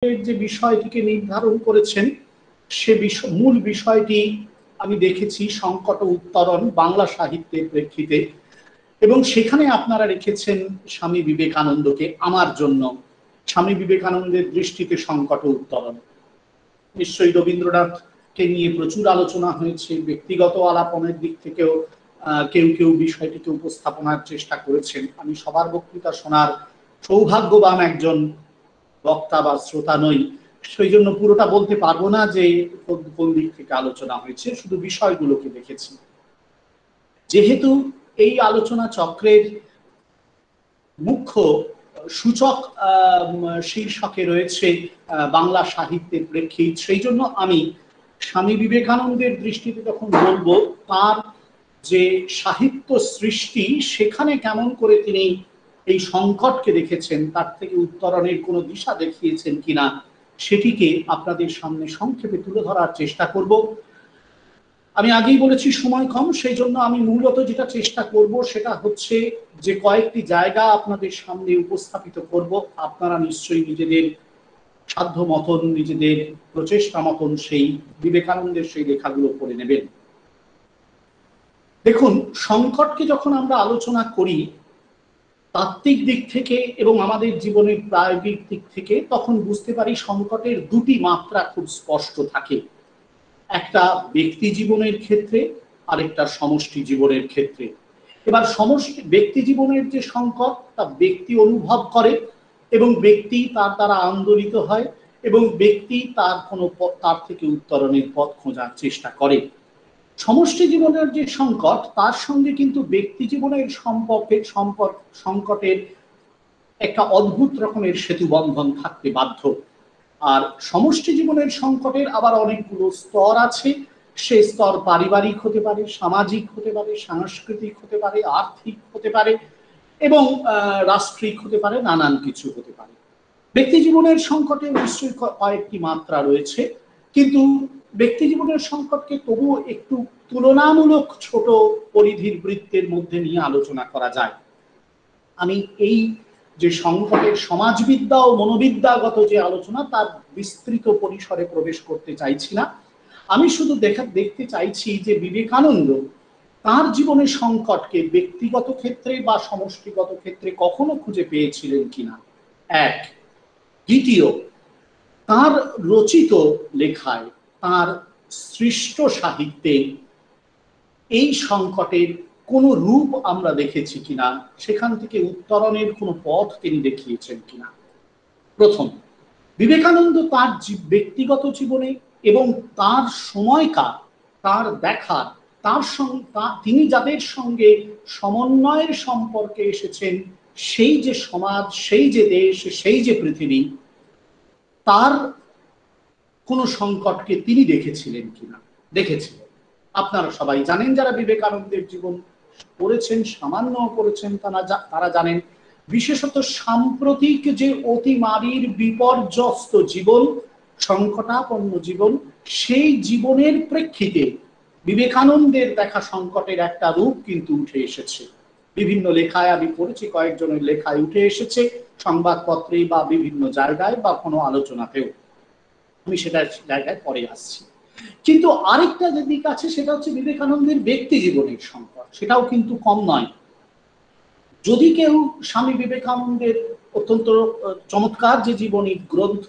যে বিষয়টিকে নির্ধারণ করেছেন সে মূল বিষয়টি আমি দেখেছি সংকট উত্তরণ বাংলা সাহিত্যের প্রেক্ষিতে, এবং সেখানে আপনারা রেখেছেন স্বামী বিবেকানন্দকে। আমার জন্য স্বামী বিবেকানন্দের দৃষ্টিতে সংকট উত্তরণ। নিশ্চয়ই রবীন্দ্রনাথকে নিয়ে প্রচুর আলোচনা হয়েছে, ব্যক্তিগত আলাপনের দিক থেকেও কেউ কেউ বিষয়টিকে উপস্থাপনার চেষ্টা করেছেন। আমি সবার বক্তৃতা শোনার সৌভাগ্যবান একজন বক্তা বা শ্রোতা নই, সেই জন্য পুরোটা বলতে পারবো না যে কোন দিক থেকে আলোচনা হয়েছে, শুধু বিষয়গুলোকে দেখেছি। যেহেতু এই আলোচনা চক্রের মুখ্য সূচক শীর্ষকে রয়েছে বাংলা সাহিত্যের প্রেক্ষিত, সেই জন্য আমি স্বামী বিবেকানন্দের দৃষ্টিতে তখন বলবো তার যে সাহিত্য সৃষ্টি সেখানে কেমন করে তিনি এই সংকটকে দেখেছেন, তার থেকে উত্তরণের কোনো দিশা দেখিয়েছেন কিনা সেটিকে আপনাদের সামনে সংক্ষেপে তুলে ধরার চেষ্টা করব। আমি আগেই বলেছি সময় কম, সেই জন্য আমি মূলত যেটা চেষ্টা করব সেটা হচ্ছে যে কয়েকটি জায়গা আপনাদের সামনে উপস্থাপিত করব। আপনারা নিশ্চয়ই নিজেদের সাধ্য মতন, নিজেদের প্রচেষ্টা মতন সেই বিবেকানন্দের সেই লেখাগুলো পড়ে নেবেন। দেখুন, সংকটকে যখন আমরা আলোচনা করি তাত্ত্বিক দিক থেকে এবং আমাদের জীবনের প্রায়োগিক দিক থেকে, তখন বুঝতে পারি সংকটের দুটি মাত্রা খুব স্পষ্ট থাকে। একটা ব্যক্তি জীবনের ক্ষেত্রে, আরেকটা সমষ্টি জীবনের ক্ষেত্রে। এবার সমষ্টি ব্যক্তি জীবনের যে সংকট তা ব্যক্তি অনুভব করে এবং ব্যক্তি তার দ্বারা আন্দোলিত হয় এবং ব্যক্তি তার থেকে উত্তরণের পথ খোঁজার চেষ্টা করে। সমষ্টি জীবনের যে সংকট তার সঙ্গে কিন্তু ব্যক্তি জীবনের সংকটের একটা অদ্ভুত রকমের সেতুবন্ধন থাকতে বাধ্য। আর সমষ্টি জীবনের সংকটের আবার অনেকগুলো স্তর আছে। সে স্তর পারিবারিক হতে পারে, সামাজিক হতে পারে, সাংস্কৃতিক হতে পারে, আর্থিক হতে পারে এবং রাষ্ট্রিক হতে পারে, নানান কিছু হতে পারে। ব্যক্তি জীবনের সংকটে নিশ্চয়ই কয়েকটি মাত্রা রয়েছে, কিন্তু ব্যক্তি জীবনের সংকটকে তবুও একটু তুলনামূলক ছোট পরিধির বৃত্তের মধ্যে নিয়ে আলোচনা করা যায়। আমি এই যে সংকটের সমাজবিদ্যা ও মনোবিদ্যাগত যে আলোচনা তার বিস্তৃত পরিসরে প্রবেশ করতে চাইছি না। আমি শুধু দেখতে চাইছি যে বিবেকানন্দ তার জীবনের সংকটকে ব্যক্তিগত ক্ষেত্রে বা সমষ্টিগত ক্ষেত্রে কখনো খুঁজে পেয়েছিলেন কিনা, এক। দ্বিতীয়, তার রচিত লেখায়, তার সৃষ্ট সাহিত্যে এই সংকটের কোনো রূপ আমরা দেখেছি কিনা, সেখান থেকে উত্তরণের কোনো পথ তিনি দেখিয়েছেন কিনা। প্রথম, বিবেকানন্দ তার ব্যক্তিগত জীবনে এবং তার সময়কার, তার দেখার, তিনি যাদের সঙ্গে সমন্বয়ের সম্পর্কে এসেছেন, সেই যে সমাজ, সেই যে দেশ, সেই যে পৃথিবী, তার কোনো সংকটকে তিনি দেখেছিলেন কিনা। দেখেছিলেন। আপনারা সবাই জানেন, যারা বিবেকানন্দের জীবন পড়েছেন, সামান্য পড়েছেন, তারা জানেন বিশেষত সাম্প্রতিক যে অতিমারীর বিপর্যস্ত জীবন, সংকটাপন্ন জীবন, সেই জীবনের প্রেক্ষিতে বিবেকানন্দের দেখা সংকটের একটা রূপ কিন্তু উঠে এসেছে। বিভিন্ন লেখায় আমি পড়েছি, কয়েকজনের লেখায় উঠে এসেছে, সংবাদপত্রে বা বিভিন্ন জায়গায় বা কোনো আলোচনাতেও। আমি সেটার জায়গায় পরে আসছি। কিন্তু আরেকটা যে দিক আছে সেটা হচ্ছে বিবেকানন্দের ব্যক্তি জীবনের সংকট, সেটাও কিন্তু কম নয়। যদি কেউ স্বামী বিবেকানন্দের অত্যন্ত চমৎকার যে জীবনী গ্রন্থ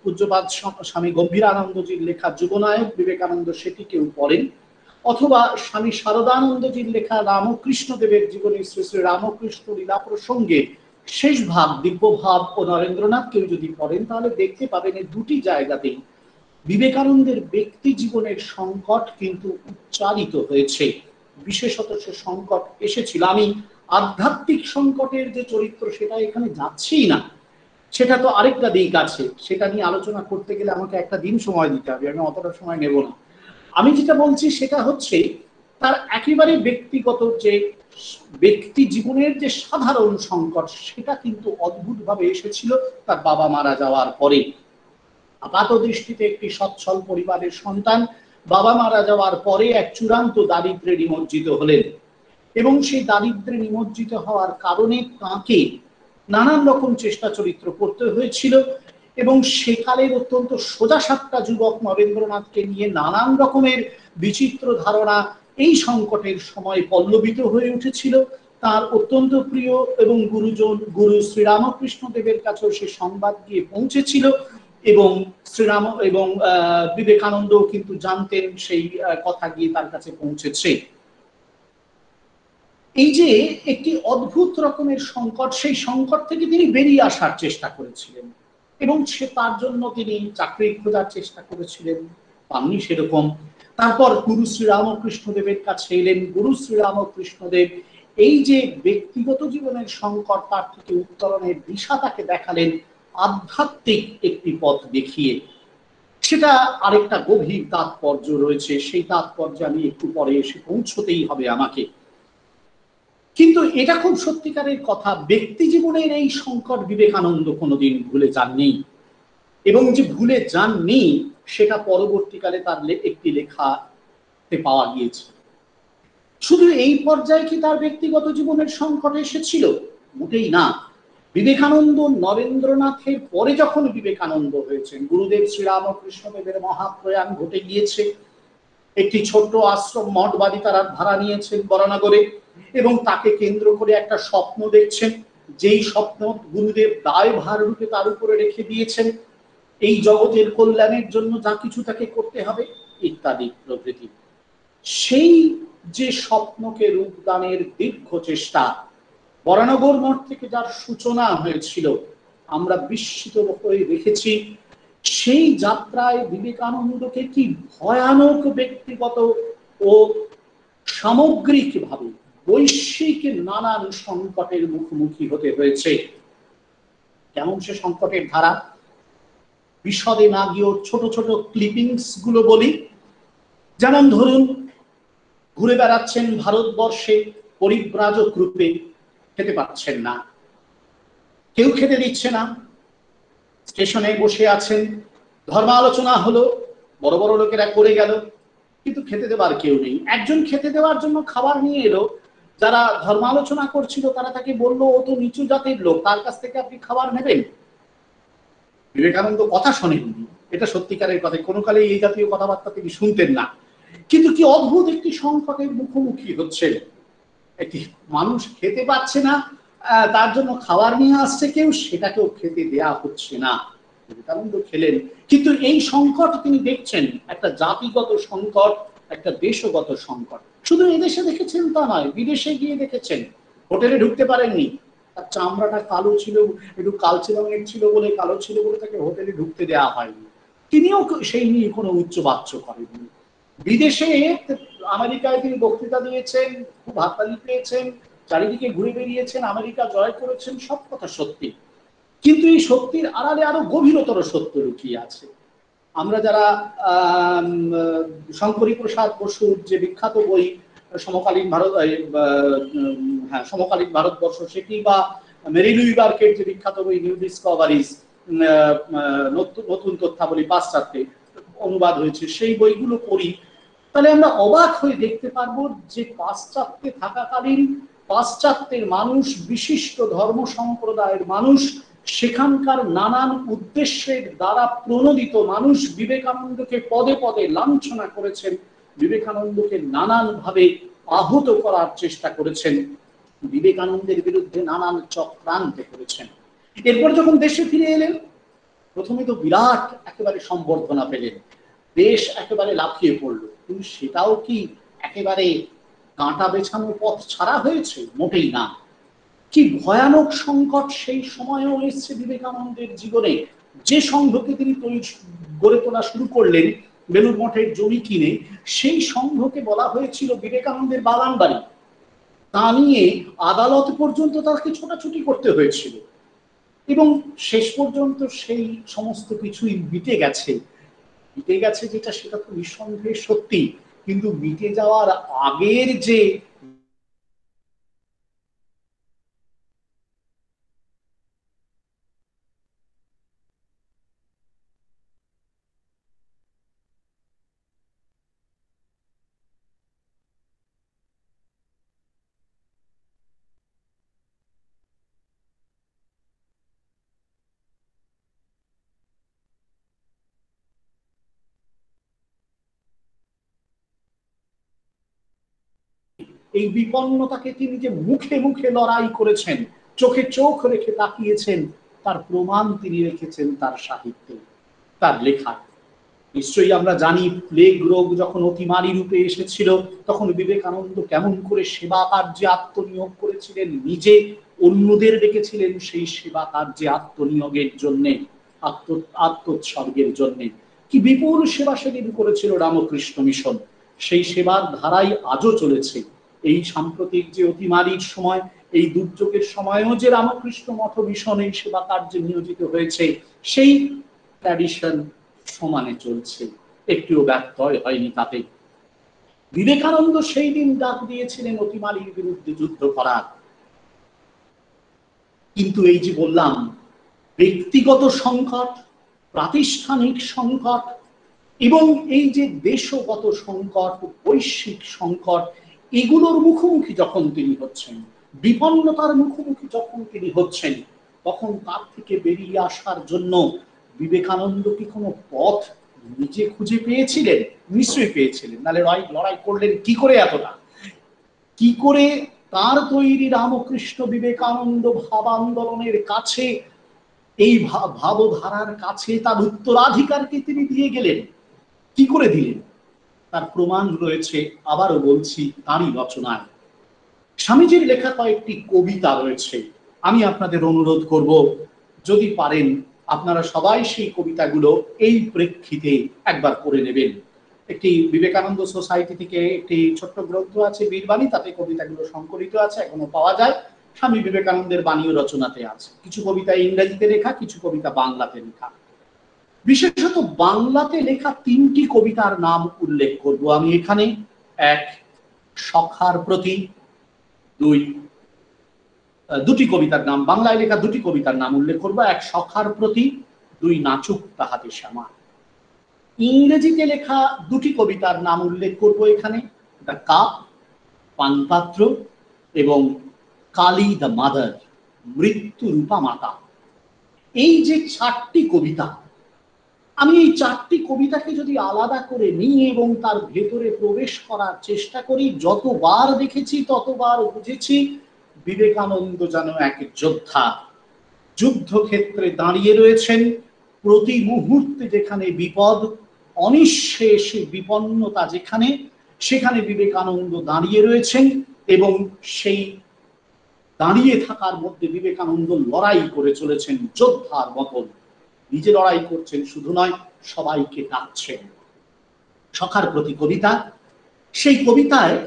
পূজ্যপাদ স্বামী গম্ভীরানন্দজির লেখা যুগনায়ক বিবেকানন্দ সেটি কেউ পড়েন, অথবা স্বামী শারদানন্দজির লেখা রামকৃষ্ণদেবের জীবনী শ্রী শ্রী রামকৃষ্ণ লীলা প্রসঙ্গে শেষ ভাগ দিব্যভাব ও নরেন্দ্রনাথ কেউ যদি পড়েন, তাহলে দেখতে পাবেন এই দুটি জায়গাতেই বিবেকানন্দের ব্যক্তি জীবনের সংকট কিন্তু উচ্চারিত হয়েছে। বিশেষত সে সংকট এসেছিল, আমি আধ্যাত্মিক সংকটের যে চরিত্র সেটা এখানে যাচ্ছেই না, সেটা তো আরেকটা দিক আছে, সেটা নিয়ে আলোচনা করতে গেলে আমাকে একটা দিন সময় দিতে হবে, আমি অতটা সময় নেব না। আমি যেটা বলছি সেটা হচ্ছে তার একেবারে ব্যক্তিগত যে ব্যক্তি জীবনের যে সাধারণ সংকট, সেটা কিন্তু অদ্ভুতভাবে এসেছিল তার বাবা মারা যাওয়ার পরে। আপাত দৃষ্টিতে একটি সচ্ছল পরিবারের সন্তান, বাবা মারা যাওয়ার পরে এক চূড়ান্ত দারিদ্র্যে নিমজ্জিত হলেন এবং সেই দারিদ্র্যে নিমজ্জিত হওয়ার কারণে তাঁকে নানান রকম চেষ্টা চরিত্র করতে হয়েছিল এবং সেকালের অত্যন্ত সোজাসাপটা যুবক নরেন্দ্রনাথকে নিয়ে নানান রকমের বিচিত্র ধারণা এই সংকটের সময় পল্লবিত হয়ে উঠেছিল। তার অত্যন্ত প্রিয় এবং গুরুজন গুরু শ্রীরামকৃষ্ণ দেবের কাছেও সে সংবাদ গিয়ে পৌঁছেছিল এবং শ্রীরাম এবং বিবেকানন্দ কিন্তু জানতেন সেই কথা গিয়ে তার কাছে পৌঁছেছে। এই যে একটি অদ্ভুত রকমের সংকট, সেই সংকট থেকে তিনি বেরিয়ে আসার চেষ্টা করেছিলেন এবং সে তার জন্য তিনি চাকরি খোঁজার চেষ্টা করেছিলেন, পাননি সেরকম। তারপর গুরু শ্রীরামকৃষ্ণ দেবের কাছে এলেন। গুরু শ্রীরামকৃষ্ণ দেব এই যে ব্যক্তিগত জীবনের সংকট, তার থেকে উত্তরণের দিশা তাকে দেখালেন আধ্যাত্মিক একটি পথ দেখিয়ে। সেটা আরেকটা গভীর তাৎপর্য রয়েছে, সেই তাৎপর্যে আমি একটু পরে এসে পৌঁছতেই হবে আমাকে। কিন্তু এটা খুব সত্যিকারের কথা, ব্যক্তি জীবনের এই সংকট বিবেকানন্দ কোনোদিন ভুলে যাননি এবং যে ভুলে যাননি সেটা পরবর্তীকালে তার একটি লেখাতে পাওয়া গিয়েছে। শুধু এই পর্যায়ে কি তার ব্যক্তিগত জীবনের সংকট এসেছিল? মোটেই না। বিবেকানন্দ নরেন্দ্রনাথের পরে যখন বিবেকানন্দ হয়েছেন, গুরুদেব শ্রীরামকৃষ্ণদেবের মহাপ্রয়াণ ঘটে গিয়েছে, একটি ছোট্ট আশ্রম মঠ বাড়ি তারা ভাড়া নিয়েছেন বরানগরে এবং তাকে কেন্দ্র করে একটা স্বপ্ন দেখছেন, যেই স্বপ্ন গুরুদেব দায়ভার রূপে তার উপরে রেখে দিয়েছেন, এই জগতের কল্যাণের জন্য যা কিছু তাকে করতে হবে ইত্যাদি প্রভৃতি। সেই যে স্বপ্নকে রূপদানের দীর্ঘ চেষ্টা, বরানগর মঠ থেকে যার সূচনা হয়েছিল, আমরা বিস্মিত হয়ে দেখেছি সেই যাত্রায় বিবেকানন্দকে কি ভয়ানক ব্যক্তিগত ও সামগ্রিকভাবে বৈশ্বিক নানান সংকটের মুখোমুখি হতে হয়েছে। কেমন সে সংকটের ধারা, বিশদে না গিয়েও ছোট ছোট ক্লিপিংস গুলো বলি। যেমন ধরুন, ঘুরে বেড়াচ্ছেন ভারতবর্ষে পরিব্রাজক রূপে, খেতে পাচ্ছেন না, কেউ খেতে দিচ্ছে না, স্টেশনে বসে আছেন, ধর্মালোচনা হলো, বড় বড় লোকেরা করে গেল, কিন্তু খেতে দেবার কেউ নেই। একজন খেতে দেওয়ার জন্য খাবার নিয়ে এলো, যারা ধর্মালোচনা করছিল তারা তাকে বললো ও তো নিচু জাতির লোক, তার কাছ থেকে আপনি খাবার নেবেন? বিবেকানন্দ কথা শোনেননি, এটা সত্যিকারের কথা, কোনো কালে এই জাতীয় কথাবার্তা তিনি শুনতেন না। কিন্তু কি অদ্ভুত একটি সংকটের মুখোমুখি হচ্ছে, একটি মানুষ খেতে পাচ্ছে না, তার জন্য খাবার নিয়ে আসছে কেউ, সেটাকেও খেতে দেয়া হচ্ছে না। বিবেকানন্দ খেলেন, কিন্তু এই সংকট তিনি দেখছেন একটা জাতিগত সংকট, একটা দেশগত সংকট। শুধু এদেশে দেখেছেন তা নয়, বিদেশে গিয়ে দেখেছেন। হোটেলে ঢুকতে পারেননি, তার চামড়াটা কালো ছিল, একটু কালচে রঙের ছিল বলে, কালো ছিল বলে তাকে হোটেলে ঢুকতে দেওয়া হয়নি। তিনিও সেই নিয়ে কোনো উচ্চবাচ্য করেননি। বিদেশে আমেরিকায় তিনি বক্তৃতা দিয়েছেন, খুব হাততালি পেয়েছেন, চারিদিকে ঘুরে বেরিয়েছেন, আমেরিকা জয় করেছেন, সব কথা সত্যি। কিন্তু এই সত্যির আড়ালে আরো গভীরতর সত্য লুকিয়ে আছে। আমরা যারা শঙ্করী প্রসাদ বসুর যে বিখ্যাত বই সমকালীন ভারত, হ্যাঁ সমকালীন ভারতবর্ষ, সেটি বা মেরি লুই বার্কের যে বিখ্যাত বই নিউ ডিসকভারিজ, নতুন তথ্যাবলী পাশ্চাত্যে অনুবাদ হয়েছে, সেই বইগুলো পড়ি, তাহলে আমরা অবাক হয়ে দেখতে পারবো যে পাশ্চাত্যে থাকাকালীন পাশ্চাত্যের মানুষ, বিশিষ্ট ধর্ম সম্প্রদায়ের মানুষ, সেখানকার নানান উদ্দেশ্যের দ্বারা প্রণোদিত মানুষ বিবেকানন্দকে পদে পদে লাঞ্ছনা করেছেন, বিবেকানন্দকে নানান ভাবে আহত করার চেষ্টা করেছেন, বিবেকানন্দের বিরুদ্ধে নানান চক্রান্ত করেছেন। এরপর যখন দেশে ফিরে এলেন, প্রথমে তো বিরাট একেবারে সম্বর্ধনা পেলেন, দেশ একেবারে লাফিয়ে পড়লো, কিন্তু সেটাও কি একেবারে কাঁটা বেছানো পথ ছাড়া হয়েছে? মোটেই না। কি ভয়ানক সংকট সেই সময়েও এসছে বিবেকানন্দের জীবনে। যে সংঘকে তিনি গড়ে তোলা শুরু করলেন বেলুর মঠের জমি কিনে, সেই সংঘকে বলা হয়েছিল বিবেকানন্দের বাগান বাড়ি। তা নিয়ে আদালত পর্যন্ত তাকে ছোটাছুটি করতে হয়েছিল এবং শেষ পর্যন্ত সেই সমস্ত কিছুই মিটে গেছে। মিটে গেছে যেটা, সেটা তো নিঃসন্দেহে সত্যি, কিন্তু মিটে যাওয়ার আগের যে এই বিপন্নতাকে তিনি যে মুখে মুখে লড়াই করেছেন, চোখে চোখ রেখে তাকিয়েছেন, তার প্রমাণ তিনি রেখেছেন তার সাহিত্যে, তার লেখায়। নিশ্চয়ই আমরা জানি প্লেগ রোগ যখন অতিমারী রূপে এসেছিল, তখন বিবেকানন্দ কেমন করে সেবা কার্যে আত্মনিয়োগ করেছিলেন, নিজে অন্যদের ডেকেছিলেন সেই সেবা কার্যে আত্মনিয়োগের জন্যে, আত্মোৎসর্গের জন্যে। কি বিপুল সেবা সেদিন করেছিল রামকৃষ্ণ মিশন। সেই সেবার ধারাই আজও চলেছে। এই সাম্প্রতিক যে অতিমারীর সময়, এই দুর্যোগের সময়ও যে রামকৃষ্ণ মঠ মিশন এই সেবা কার্যে নিয়োজিত হয়েছে, সেই ট্র্যাডিশন সমানে চলছে, একটিও ব্যত্যয় হয়নি তাতে। বিবেকানন্দ সেই দিন ডাক দিয়েছিলেন অতিমারীর বিরুদ্ধে যুদ্ধ করার। কিন্তু এই যে বললাম, ব্যক্তিগত সংকট, প্রাতিষ্ঠানিক সংকট এবং এই যে দেশগত সংকট, বৈশ্বিক সংকট, এগুলোর মুখোমুখি যখন তিনি হচ্ছেন, বিপন্নতার মুখোমুখি যখন তিনি হচ্ছেন, তখন তার থেকে বেরিয়ে আসার জন্য বিবেকানন্দ কি কোনো পথ নিজে খুঁজে পেয়েছিলেন? নিশ্চয়ই পেয়েছিলেন, নাহলে লড়াই করলেন কি করে এতটা? কি করে তার তৈরি রামকৃষ্ণ বিবেকানন্দ ভাব আন্দোলনের কাছে, এই ভাবধারার কাছে তার উত্তরাধিকারকে তিনি দিয়ে গেলেন? কি করে দিলেন? তার প্রমাণ রয়েছে, আবারও বলছি, তারই রচনায়। স্বামীজির লেখা কয়েকটি কবিতা রয়েছে। আমি আপনাদের অনুরোধ করব, যদি পারেন আপনারা সবাই সেই কবিতাগুলো এই প্রেক্ষিতে একবার পড়ে নেবেন। একটি বিবেকানন্দ সোসাইটি থেকে একটি ছোট্ট গ্রন্থ আছে বীরবাণী, তাতে কবিতাগুলো সংকলিত আছে, এখনো পাওয়া যায়। স্বামী বিবেকানন্দের বাণী রচনাতে আছে। কিছু কবিতা ইংরেজিতে লেখা, কিছু কবিতা বাংলাতে লেখা। বিশেষত বাংলাতে লেখা 3টি কবিতার নাম উল্লেখ করব আমি এখানে। এক, সখার প্রতি। দুটি কবিতার নাম, বাংলায় লেখা 2টি কবিতার নাম উল্লেখ করব। এক, সখার প্রতি। 2, নাচুক তাহাতে শ্যামা। ইংরেজিতে লেখা 2টি কবিতার নাম উল্লেখ করব এখানে। দ্য কাপ, পানপাত্র, এবং কালী দ্য মাদার, মৃত্যু রূপা মাতা। এই যে 4টি কবিতা, আমি এই 4টি কবিতাকে যদি আলাদা করে নিই এবং তার ভেতরে প্রবেশ করার চেষ্টা করি, যতবার দেখেছি ততবার বুঝেছি বিবেকানন্দ যেন এক যোদ্ধা, যুদ্ধক্ষেত্রে দাঁড়িয়ে রয়েছেন। প্রতি মুহূর্তে যেখানে বিপদ, অনিঃশেষ বিপন্নতা যেখানে, সেখানে বিবেকানন্দ দাঁড়িয়ে রয়েছেন এবং সেই দাঁড়িয়ে থাকার মধ্যে বিবেকানন্দ লড়াই করে চলেছেন যোদ্ধার মতন। নিজে লড়াই করছেন শুধু নয়, সবাইকে ডাকছেন। সখার প্রতি কবিতা, সেই কবিতায়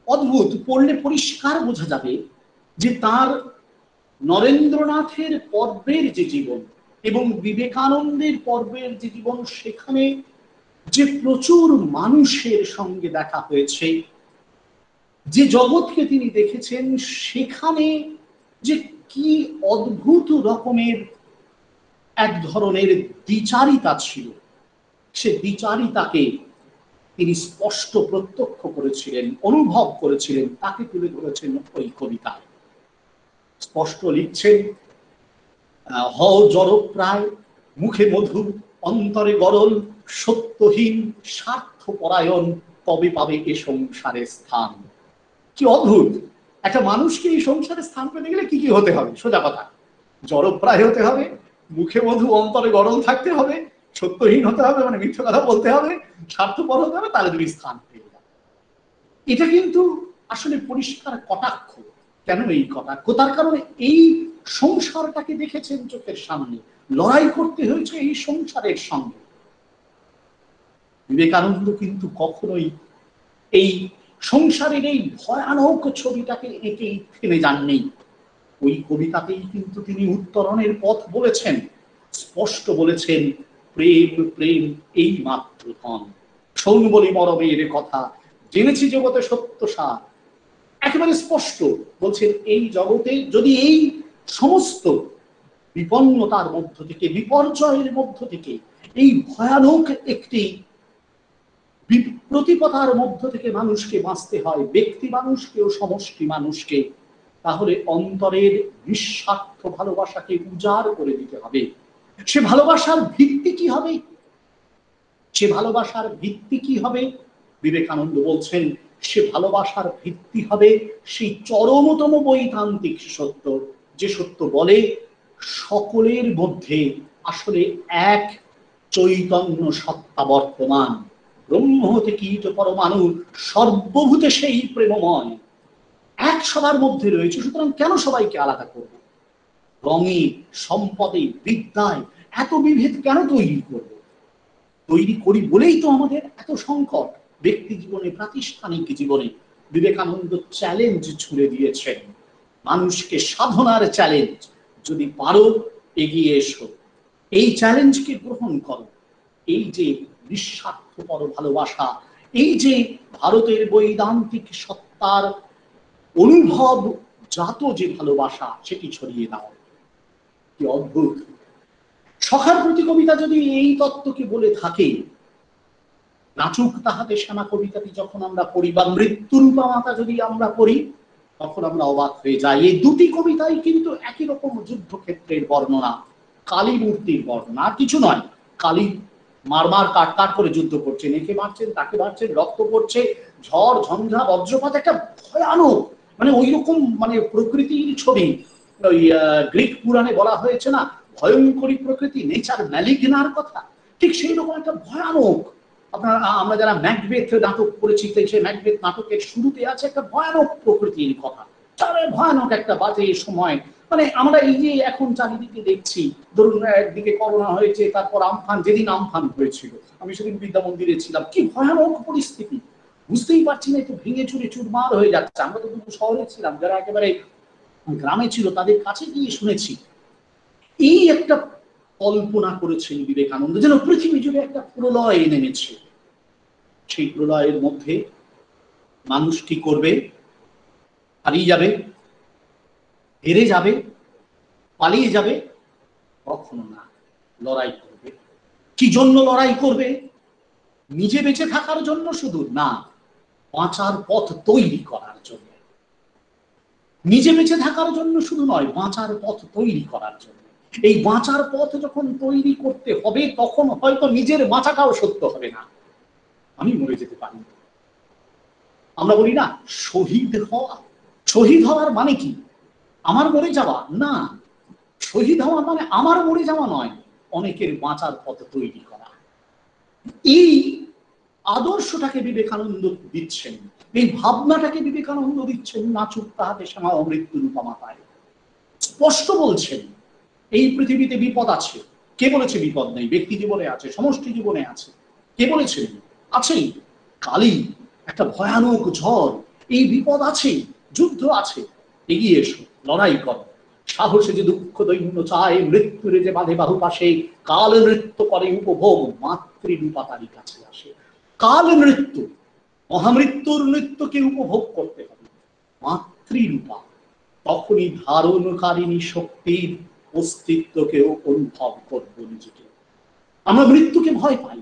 অদ্ভুত, পড়লে পরিষ্কার বোঝা যাবে যে তার নরেন্দ্রনাথের পর্বের যে জীবন এবং বিবেকানন্দের পর্বের যে জীবন, সেখানে যে প্রচুর মানুষের সঙ্গে দেখা হয়েছে, যে জগৎকে তিনি দেখেছেন, সেখানে যে কি অদ্ভুত রকমের এক ধরনের দ্বিচারিতা ছিল, সে দ্বিচারিতাকে তিনি স্পষ্ট প্রত্যক্ষ করেছিলেন, অনুভব করেছিলেন, তাকে তুলে ধরেছেন ওই কবিতায়। স্পষ্ট লিখছেন, হও জড়প্রায়, মুখে মধু, অন্তরে গরল, সত্যহীন, স্বার্থপরায়ণ, তবে পাবে এ সংসারে স্থান। কি অদ্ভুত! একটা মানুষকে এই সংসারে স্থান পেতে গেলে কি কি হতে হবে? সোজা কথা, জড়প্রায় হতে হবে, মুখে মধু, অন্তরে গরল থাকতে হবে, সত্যহীন হতে হবে, মানে মিথ্যে কথা বলতে হবে, স্বার্থপর হতে হবে, তাহলে তুমি স্থান পেয়ে যাবে। এটা কিন্তু আসলে পরিষ্কার কটাক্ষ। কেন এই কটাক্ষ? তার কারণে এই সংসারটাকে দেখেছেন চোখের সামনে, লড়াই করতে হয়েছে এই সংসারের সঙ্গে। বিবেকানন্দ কিন্তু কখনোই এই সংসারের এই ভয়ানক ছবিটাকে এঁকেই থেমে যাননি। ওই কবিতাতেই কিন্তু তিনি উত্তরণের পথ বলেছেন, স্পষ্ট বলেছেন, প্রেম প্রেম এই মাত্র ধন, শোন বলি মরমের কথা, জেনেছি জগতে সত্য সার। একেবারে স্পষ্ট বলছেন, এই জগতে যদি এই সমস্ত বিপন্নতার মধ্য থেকে, বিপর্যয়ের মধ্য থেকে, এই ভয়ানক একটি প্রতিপদার মধ্য থেকে মানুষকে বাঁচতে হয়, ব্যক্তি মানুষকে ও সমষ্টি মানুষকে, তাহলে অন্তরের নিঃস্বার্থ ভালোবাসাকে উজাড় করে দিতে হবে। সে ভালোবাসার ভিত্তি কি হবে? সে ভালোবাসার ভিত্তি কি হবে? বিবেকানন্দ বলছেন, সে ভালোবাসার ভিত্তি হবে সেই চরমতম বৈতান্তিক সত্য, যে সত্য বলে সকলের মধ্যে আসলে এক চৈতন্য সত্তা বর্তমান। ব্রহ্ম হতে কীট পরমাণু সর্বভূতে সেই প্রেমময়, এক সবার মধ্যে রয়েছে। সুতরাং কেন সবাইকে আলাদা করব? রঙে, সম্পদে, বিদ্যায় এত বিভেদ কেন তৈরি করব? তৈরি করি বলেই তো আমাদের এত সংকট। ব্যক্তি জীবনে, প্রাতিষ্ঠানিক জীবনে বিবেকানন্দ চ্যালেঞ্জ ছুড়ে দিয়েছেন, মানুষকে সাধনার চ্যালেঞ্জ। যদি পারো এগিয়ে এসো, এই চ্যালেঞ্জকে গ্রহণ করো। এই যে নিঃস্বার্থপর ভালোবাসা, এই যে ভারতের বৈদান্তিক সত্তার অনুভব জাত যে ভালোবাসা, সেটি ছড়িয়ে দাও। কি অদ্ভুত! সখার প্রতি কবিতা যদি এই তত্ত্বকে বলে থাকে, নাচুক তাহাতে শ্যামা কবিতাটি যখন আমরা পড়ি, বা মৃত্যুরূপা মাতা যদি আমরা পড়ি, তখন আমরা অবাক হয়ে যাই। এই দুটি কবিতাই কিন্তু একই রকম যুদ্ধক্ষেত্রের বর্ণনা, কালী মূর্তির বর্ণনা, আর কিছু নয়। কালী মারমার কাট করে যুদ্ধ করছেন, একে মারছেন, তাকে মারছেন, রক্ত পড়ছে, ঝড় ঝঞ্ঝা বজ্রপাত, একটা ভয়ানক মানে ওই রকম মানে প্রকৃতির ছবি। ওই গ্রিক পুরাণে বলা হয়েছে না, ভয়ঙ্করী প্রকৃতি, নেচার ম্যালিগনার কথা, ঠিক সেই রকম একটা ভয়ানক। আপনারা আমরা যারা ম্যাকবেথ নাটক পড়েছি, সেই ম্যাকবেথ নাটকের শুরুতে আছে একটা ভয়ানক প্রকৃতির কথা, তাহলে ভয়ানক একটা বাজে সময়। মানে আমরা এই যে এখন চারিদিকে দেখছি, ধরুন একদিকে করোনা হয়েছে, তারপর আমফান, যেদিন আমফান হয়েছিল আমি সেদিন বিদ্যা মন্দিরে ছিলাম, কি ভয়ানক পরিস্থিতি, বুঝতেই পারছি না, একটু ভেঙে চুরে চুরমার হয়ে যাচ্ছে। আমরা তো দুটো শহরে ছিলাম, যারা একেবারে গ্রামে ছিল তাদের কাছে গিয়ে শুনেছি। এই একটা কল্পনা করেছেন বিবেকানন্দ, যেন পৃথিবী জুড়ে একটা প্রলয় নেমেছে। সেই প্রলয়ের মধ্যে মানুষ কি করবে? হারিয়ে যাবে, হেরে যাবে, পালিয়ে যাবে? কখনো না, লড়াই করবে। কি জন্য লড়াই করবে? নিজে বেঁচে থাকার জন্য শুধু না, বাঁচার পথ তৈরি করার জন্য। নিজে বেঁচে থাকার জন্য শুধু নয়, বাঁচার পথ তৈরি করার জন্য। এই বাঁচার পথ যখন তৈরি করতে হবে, তখন হয়তো নিজের বাঁচাটাও সত্য হবে না, আমি মরে যেতে পারি। আমরা বলি না শহীদ হওয়া, শহীদ হওয়ার মানে কি? আমার মরে যাওয়া না, শহীদ হওয়া মানে আমার মরে যাওয়া নয়, অনেকের বাঁচার পথ তৈরি করা। এই আদর্শটাকে বিবেকানন্দ দিচ্ছেন, এই ভাবনাটাকে বিবেকানন্দ দিচ্ছেন নাচুক তাহাতে শ্যামা মৃত্যুরূপা মাতায়। স্পষ্ট বলছেন এই পৃথিবীতে বিপদ আছে। কে বলেছে বিপদ নেই? ব্যক্তি জীবনে আছে, সমষ্টি জীবনে আছে। কে বলেছে? আছেই। কালী, একটা ভয়ানক ঝড়, এই বিপদ আছে, যুদ্ধ আছে। এগিয়ে এসো, লড়াই করো। সাহসে যে দুঃখ দৈন্য চায়, মৃত্যুরে যে বাঁধে বাহু পাশে, কাল নৃত্য করে উপভোগ, মাতৃরূপা তারই কাছে আসে। কাল নৃত্য, মহামৃত্যুর নৃত্যকে উপভোগ করতে হবে। মাতৃরূপা, তখনই ধারণকারিণী শক্তির অস্তিত্বকেও অনুভব করব নিজেকে। আমরা মৃত্যুকে ভয় পাই,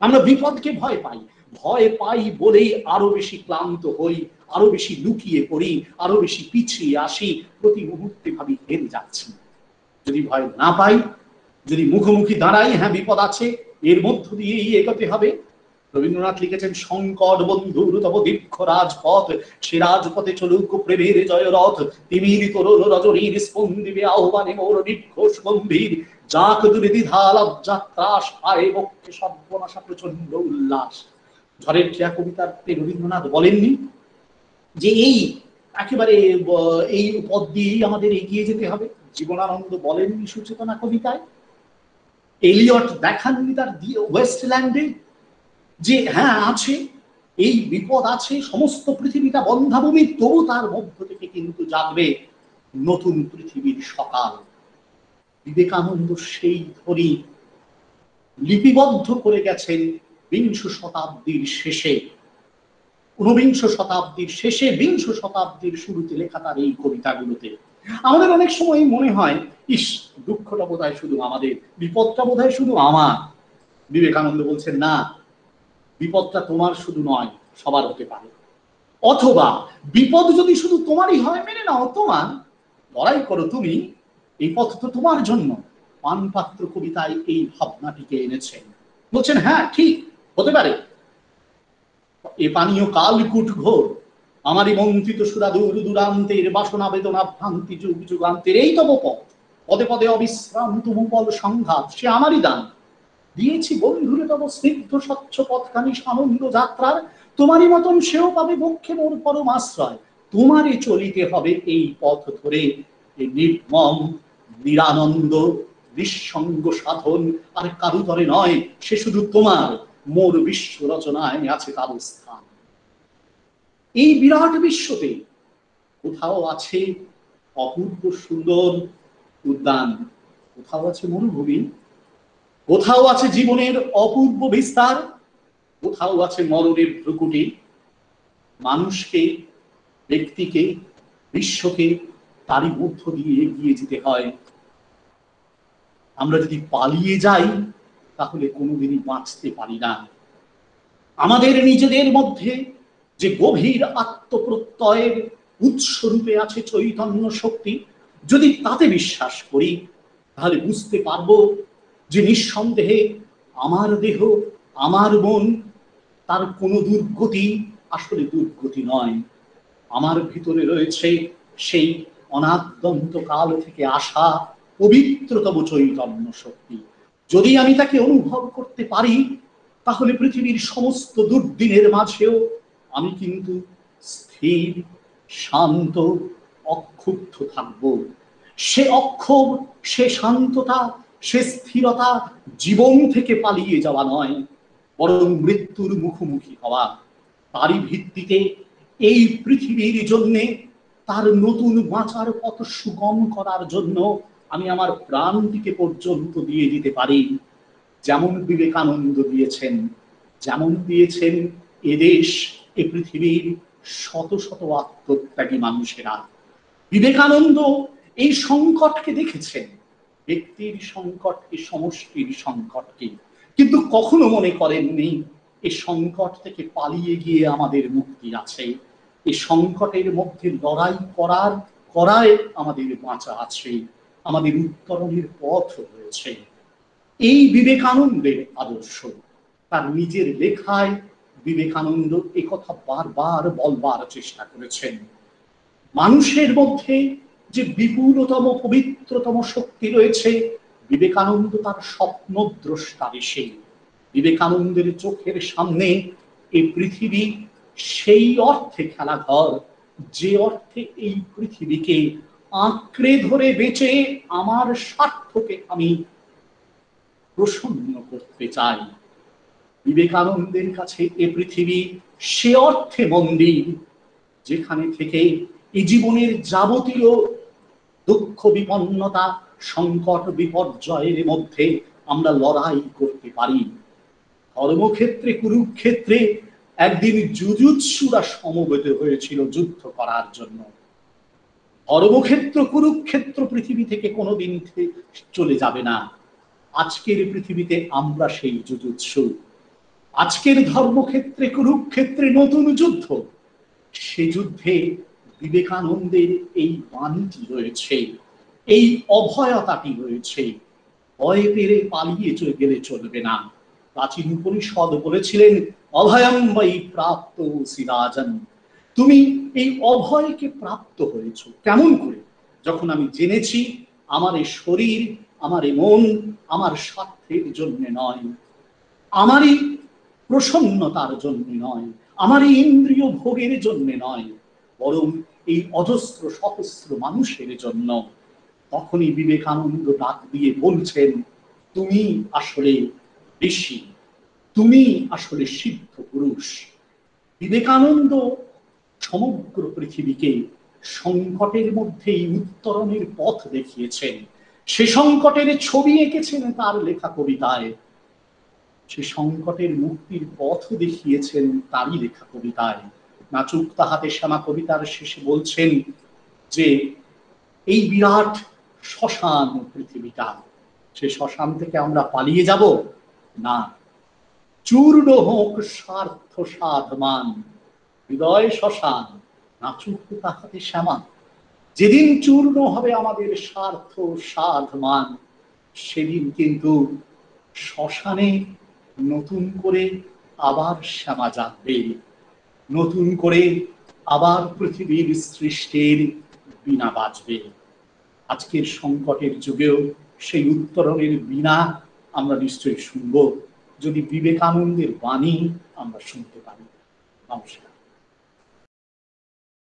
আমরা বিপদকে ভয় পাই, ভয় পাই বলেই আরো বেশি ক্লান্ত হই, আরো বেশি লুকিয়ে পড়ি, আরো বেশি পিছিয়ে আসি, প্রতি মুহূর্তে ভাবি হেরে যাচ্ছি। যদি ভয় না পাই, যদি মুখোমুখি দাঁড়াই, হ্যাঁ বিপদ আছে, এর মধ্য দিয়েই এগোতে হবে। রবীন্দ্রনাথ লিখেছেন, সংকট বন্ধুর তব দীর্ঘ রাজপথ, সে রাজপথে চলুক প্রেমের জয় রথ, তিমির তরুণ রজনীর স্পন্দিবে আহ্বানে মোর নির্ঘোষ গম্ভীর, যাক দুর্বিধা লজ্জা ত্রাস, আয় বক্ষে সর্বনাশা প্রচন্ড উল্লাস। ঝড়ের খেয়া কবিতাতে রবীন্দ্রনাথ বলেননি যে এই একেবারে এই পথ দিয়েই আমাদের এগিয়ে যেতে হবে? জীবনানন্দ বলেননি সুচেতনা কবিতায়? এলিয়ট দেখাননি তার ওয়েস্টল্যান্ডে যে হ্যাঁ আছে, এই বিপদ আছে, সমস্ত পৃথিবীটা বন্ধাভূমি, তবু তার মধ্য থেকে কিন্তু জাগবে নতুন পৃথিবীর সকাল। বিবেকানন্দ সেই ধ্বনি লিপিবদ্ধ করে গেছেন বিংশ শতাব্দীর শেষে, ঊনবিংশ শতাব্দীর শেষে, বিংশ শতাব্দীর শুরুতে লেখা তার এই কবিতাগুলোতে। আমাদের অনেক সময় মনে হয়, ইস, দুঃখটা বোধহয় শুধু আমাদের, বিপদটা বোধহয় শুধু আমার। বিবেকানন্দ বলছেন না, বিপদটা তোমার শুধু নয়, সবার হতে পারে। অথবা বিপদ যদি শুধু তোমারই হয়, মেনে নাও তোমার, লড়াই করো তুমি, এই পথ তো তোমার জন্য। পানপাত্র কবিতায় এই ভাবনাটিকে এনেছেন, বলছেন হ্যাঁ ঠিক হতে পারে, এ পানীয় কালকূট ঘোর, আমারই মন্ত্রিত সুরা দূর দূরান্তের বাসনা বেদনা ভ্রান্তি যুগ যুগান্তের এই তব পথ, পদে পদে অবিশ্রান্ত মুকল সংঘাত সে আমারই দান। দিয়েছি বন্ধুরে তব স্নিগ্ধ স্বচ্ছ পথখানি সানন্দ যাত্রার, তোমারই মতন সেও পাবে বক্ষে মোর পরম আশ্রয়। তোমারই চলিতে হবে এই পথ ধরে, এই নির্মম নিরানন্দ নিঃসঙ্গ সাধন আর কারুতরে নয়, সে শুধু তোমার, মোর বিশ্ব রচনায় আছে তার স্থান। এই বিরাট বিশ্বতে কোথাও আছে অপূর্ব সুন্দর উদ্যান, কোথাও আছে মরুভূমি, কোথাও আছে জীবনের অপূর্ব বিস্তার, কোথাও আছে মরণের ভ্রুকুটি। মানুষকে, ব্যক্তিকে, বিশ্বকে তারই মধ্য দিয়ে এগিয়ে যেতে হয়। আমরা যদি পালিয়ে যাই তাহলে কোনোদিনই বাঁচতে পারি না। আমাদের নিজেদের মধ্যে যে গভীর আত্মপ্রত্যয়ের উৎসরূপে আছে চৈতন্য শক্তি, যদি তাতে বিশ্বাস করি তাহলে বুঝতে পারবো যে নিঃসন্দেহে আমার দেহ, আমার মন, তার কোনো দুর্গতি আসলে দুর্গতি নয়। আমার ভিতরে রয়েছে সেই অনাদ্যন্ত কাল থেকে আসা পবিত্রতম চৈতন্য শক্তি। যদি আমি তাকে অনুভব করতে পারি তাহলে পৃথিবীর সমস্ত দুর্দিনের মাঝেও আমি কিন্তু স্থির, শান্ত, অক্ষুব্ধ থাকব। সে অক্ষোভ, সে শান্ততা, সে স্থিরতা জীবন থেকে পালিয়ে যাওয়া নয়, বরং মৃত্যুর মুখোমুখি হওয়া। তারই ভিত্তিতে এই পৃথিবীর জন্য, তার নতুন বাঁচার পথ সুগম করার জন্য আমি আমার প্রাণটিকে পর্যন্ত দিয়ে দিতে পারি। যেমন বিবেকানন্দ দিয়েছেন, যেমন দিয়েছেন এদেশ, এ পৃথিবীর শত শত আত্মত্যাগী মানুষেরা। বিবেকানন্দ এই সংকটকে দেখেছেন, ব্যক্তির সংকটকে, সমষ্টির সংকটকে, কিন্তু কখনো মনে করেননি এই সংকট থেকে পালিয়ে গিয়ে আমাদের মুক্তি আছে, এই সংকটের মধ্যে লড়াই করায় আমাদের বাঁচা আছে, আমাদের উত্তরণের পথ রয়েছে। এই বিবেকানন্দের আদর্শ। তার নিজের লেখায় বিবেকানন্দ একথা বারবার বলবার চেষ্টা করেছেন। মানুষের মধ্যে যে বিপুলতম পবিত্রতম শক্তি রয়েছে, বিবেকানন্দ তার স্বপ্নদ্রষ্টা ঋষি। বিবেকানন্দের চোখের সামনে এই পৃথিবী সেই অর্থে খেলাঘর, যে অর্থে এই পৃথিবীকে আঁকড়ে ধরে বেঁচে আমার স্বার্থকে আমি প্রসন্ন করতে চাই। বিবেকানন্দের কাছে এ পৃথিবী সে অর্থে মন্দির, যেখানে থেকে এই জীবনের যাবতীয় দুঃখ বিপন্নতা, সংকট বিপর্যয়ের মধ্যে আমরা লড়াই করতে পারি। ধর্মক্ষেত্রে কুরুক্ষেত্রে একদিন যুযুৎসুরা সমবেত হয়েছিল যুদ্ধ করার জন্য। ধর্মক্ষেত্র কুরুক্ষেত্র পৃথিবী থেকে কোনোদিন চলে যাবে না। আজকের পৃথিবীতে আমরা সেই যুযুৎসু। আজকের ধর্মক্ষেত্রে কুরুক্ষেত্রে নতুন যুদ্ধ, সে যুদ্ধে বিবেকানন্দের এই বাণীটি রয়েছে, এই অভয়তাটি রয়েছে। ভয় পেরে পালিয়ে গেলে চলবে না। প্রাচীন উপনিষদ বলেছিলেন, অভয়ম বৈ প্রাপ্ত সিরাজন। তুমি এই অভয়কে প্রাপ্ত হয়েছ কেমন করে? যখন আমি জেনেছি আমার এই শরীর, আমার এই মন আমার স্বার্থের জন্য নয়, আমারই প্রসন্নতার জন্য নয়, আমারই ইন্দ্রিয় ভোগের জন্য নয়, বরং এই অজস্র সহস্র মানুষের জন্য। তখনই বিবেকানন্দ ডাক দিয়ে বলছেন, তুমি আসলে ঋষি, তুমি আসলে সিদ্ধ পুরুষ। বিবেকানন্দ সমগ্র পৃথিবীকে সংকটের মধ্যেই উত্তরণের পথ দেখিয়েছেন। সে সংকটের ছবি এঁকেছেন তার লেখা কবিতায়, সে সংকটের মুক্তির পথ দেখিয়েছেন তারই লেখা কবিতায়। নাচুক তাহাতে শ্যামা কবিতার শেষে বলছেন যে এই বিরাট শ্মশান পৃথিবীটা, সে শ্মশান থেকে আমরা পালিয়ে যাব না। চূর্ণ হোক স্বার্থ সাধমান, হৃদয় শ্মশান নাচুক তাহাতে শ্যামা। যেদিন চূর্ণ হবে আমাদের স্বার্থ সাধমান, সেদিন কিন্তু শ্মশানে নতুন করে আবার শ্যামা জাগবে। নতুন করে আবার পৃথিবীর সৃষ্টির বীণা বাজবে। আজকের সংকটের যুগেও সেই উত্তরণের বীণা আমরা নিশ্চয়ই শুনব, যদি বিবেকানন্দের বাণী আমরা শুনতে পারি। নমস্কার।